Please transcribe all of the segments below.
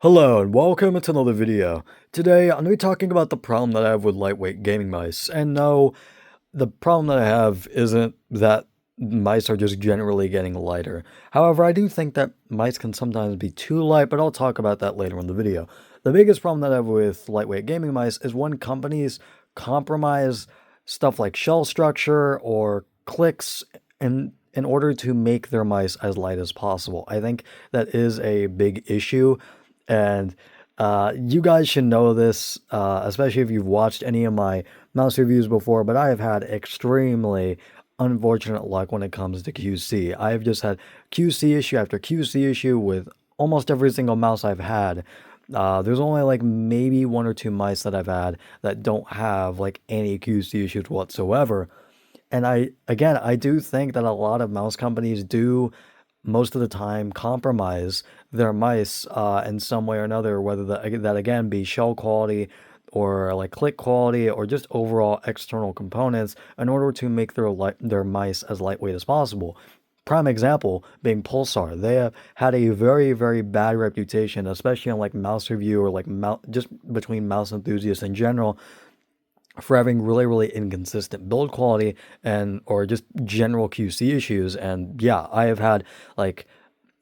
Hello and welcome to another video. Today I'm going to be talking about the problem that I have with lightweight gaming mice. And no, the problem that I have isn't that mice are just generally getting lighter. However, I do think that mice can sometimes be too light, but I'll talk about that later in the video. The biggest problem that I have with lightweight gaming mice is when companies compromise stuff like shell structure or clicks in order to make their mice as light as possible. I think that is a big issue, and you guys should know this, especially if you've watched any of my mouse reviews before, but I have had extremely unfortunate luck when it comes to QC. I have just had QC issue after QC issue with almost every single mouse I've had. There's only like maybe one or two mice that I've had that don't have like any QC issues whatsoever. And I do think that a lot of mouse companies do most of the time compromise their mice in some way or another, whether that again be shell quality or like click quality or just overall external components in order to make their mice as lightweight as possible. Prime example being Pulsar. They have had a very, very bad reputation, especially on like mouse review or like just between mouse enthusiasts in general, for having really, really inconsistent build quality and or just general QC issues. And yeah, I have had like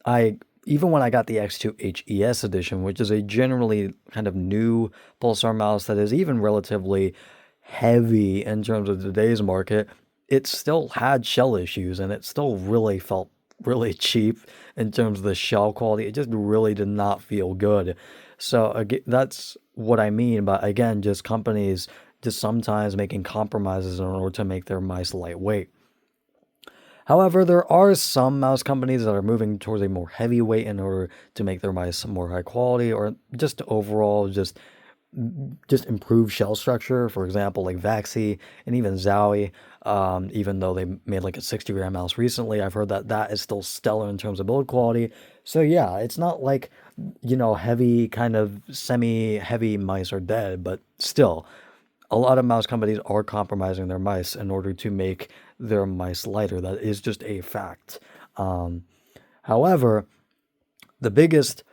I even when I got the X2 HES edition, which is a generally kind of new Pulsar mouse that is even relatively heavy in terms of today's market, it still had shell issues and it still really felt really cheap in terms of the shell quality. It just really did not feel good. So again, that's what I mean by, again, just companies just sometimes making compromises in order to make their mice lightweight. However, there are some mouse companies that are moving towards a more heavyweight in order to make their mice more high quality, or just overall just improve shell structure. For example, like Vaxi and even Zowie. Even though they made like a 60-gram mouse recently, I've heard that that is still stellar in terms of build quality. So yeah, it's not like, heavy kind of semi-heavy mice are dead, but still, a lot of mouse companies are compromising their mice in order to make their mice lighter. That is just a fact. Um, However, the biggest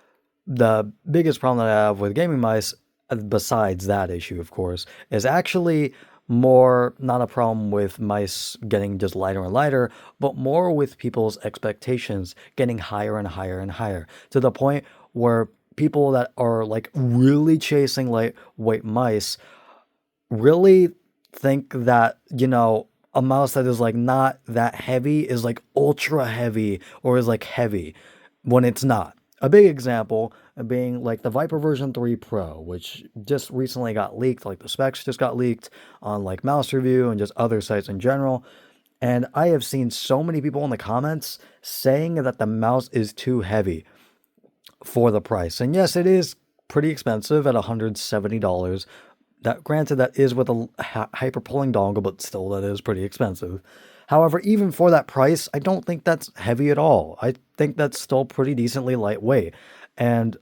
the biggest problem that I have with gaming mice, besides that issue, of course, is actually more not a problem with mice getting just lighter and lighter, but more with people's expectations getting higher and higher and higher to the point where people that are like really chasing lightweight mice really think that, a mouse that is like not that heavy is like ultra heavy or is like heavy when it's not. A big example being like the Viper version 3 Pro, which just recently got leaked, like the specs just got leaked on like Mouse Review and just other sites in general. And I have seen so many people in the comments saying that the mouse is too heavy for the price. And yes, it is pretty expensive at $170. That granted, that is with a hyper pulling dongle, but still, that is pretty expensive. However, even for that price, I don't think that's heavy at all. I think that's still pretty decently lightweight, and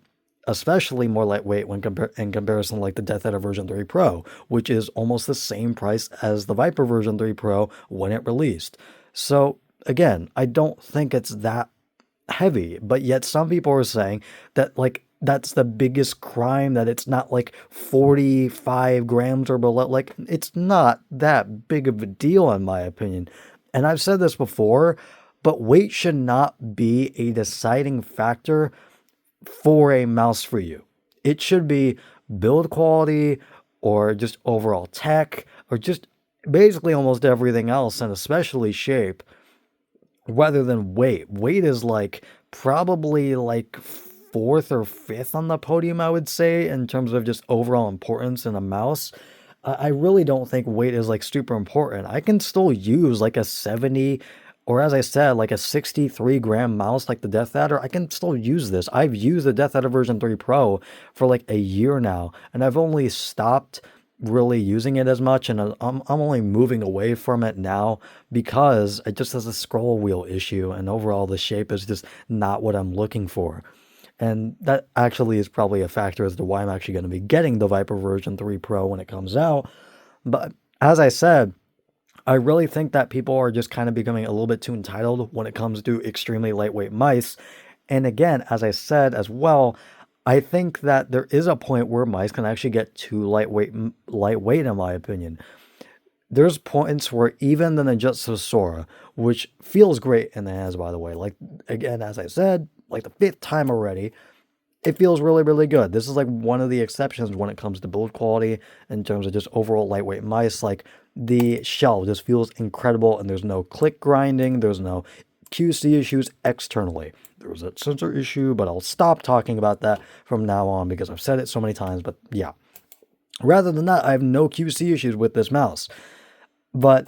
especially more lightweight when in comparison, like the Death Adder version 3 Pro, which is almost the same price as the Viper version 3 Pro when it released. So again, I don't think it's that heavy, but yet some people are saying that like that's the biggest crime, that it's not like 45 grams or below. Like, it's not that big of a deal in my opinion. And I've said this before, but weight should not be a deciding factor for a mouse for you. It should be build quality or just overall tech or just basically almost everything else, and especially shape, rather than weight. Weight is like probably like fourth or fifth on the podium, I would say, in terms of just overall importance in a mouse. I really don't think weight is like super important. I can still use like a 70, or as I said, like a 63-gram mouse like the Death Adder. I can still use this. I've used the Death Adder version 3 Pro for like a year now, and I've only stopped really using it as much, and I'm only moving away from it now because it just has a scroll wheel issue, and overall the shape is just not what I'm looking for. And that actually is probably a factor as to why I'm actually going to be getting the Viper version 3 Pro when it comes out. But as I said, I really think that people are just kind of becoming a little bit too entitled when it comes to extremely lightweight mice. And again, as I said as well, I think that there is a point where mice can actually get too lightweight in my opinion. There's points where even the Ninjutsu Sora, which feels great in the hands, by the way, like, again, as I said, like the fifth time already, it feels really, really good. This is like one of the exceptions when it comes to build quality in terms of just overall lightweight mice. Like, the shell just feels incredible, and there's no click grinding, there's no QC issues externally. There was a sensor issue, but I'll stop talking about that from now on because I've said it so many times. But yeah, rather than that, I have no QC issues with this mouse. But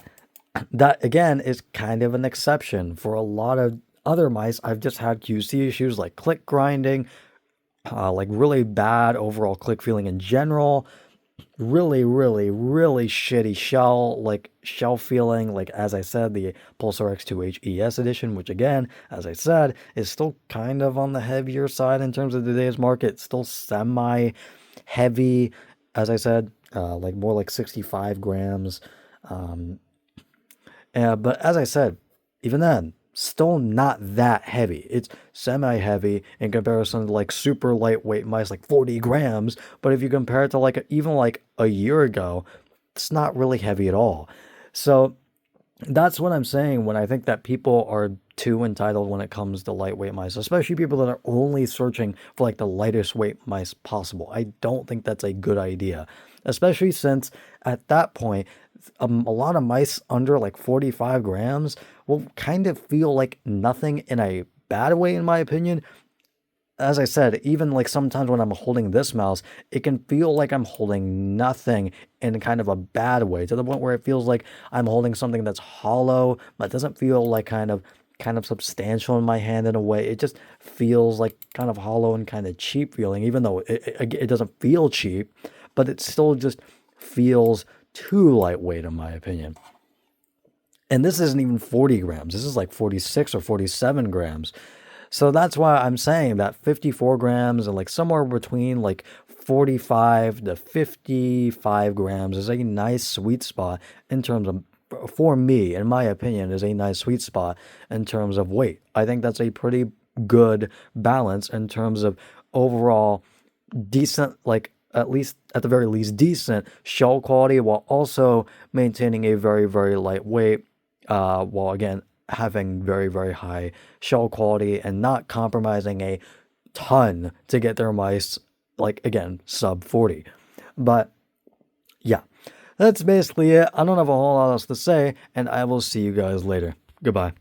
that, again, is kind of an exception. For a lot of other mice, I've just had QC issues like click grinding, like really bad overall click feeling in general, really, really, really shitty shell feeling. Like, as I said, the Pulsar X2H ES edition, which again, as I said, is still kind of on the heavier side in terms of today's market, still semi heavy, as I said, like more like 65 grams. But as I said, even then, still not that heavy. It's semi-heavy in comparison to like super lightweight mice, like 40 grams. But if you compare it to like even like a year ago, it's not really heavy at all. So that's what I'm saying when I think that people are too entitled when it comes to lightweight mice, especially people that are only searching for like the lightest weight mice possible. I don't think that's a good idea, especially since at that point, a lot of mice under like 45 grams will kind of feel like nothing in a bad way, in my opinion. As I said, even like sometimes when I'm holding this mouse, it can feel like I'm holding nothing in kind of a bad way, to the point where it feels like I'm holding something that's hollow, but doesn't feel like kind of substantial in my hand in a way. It just feels like kind of hollow and kind of cheap feeling, even though it doesn't feel cheap, but it still just feels too lightweight in my opinion. And this isn't even 40 grams. This is like 46 or 47 grams. So that's why I'm saying that 54 grams and like somewhere between like 45 to 55 grams is a nice sweet spot in terms of, for me, in my opinion, is a nice sweet spot in terms of weight. I think that's a pretty good balance in terms of overall decent, like at least at the very least decent shell quality, while also maintaining a very, very light weight, while again having very, very high shell quality and not compromising a ton to get their mice, like, again, sub 40. But yeah, that's basically it. I don't have a whole lot else to say, and I will see you guys later. Goodbye.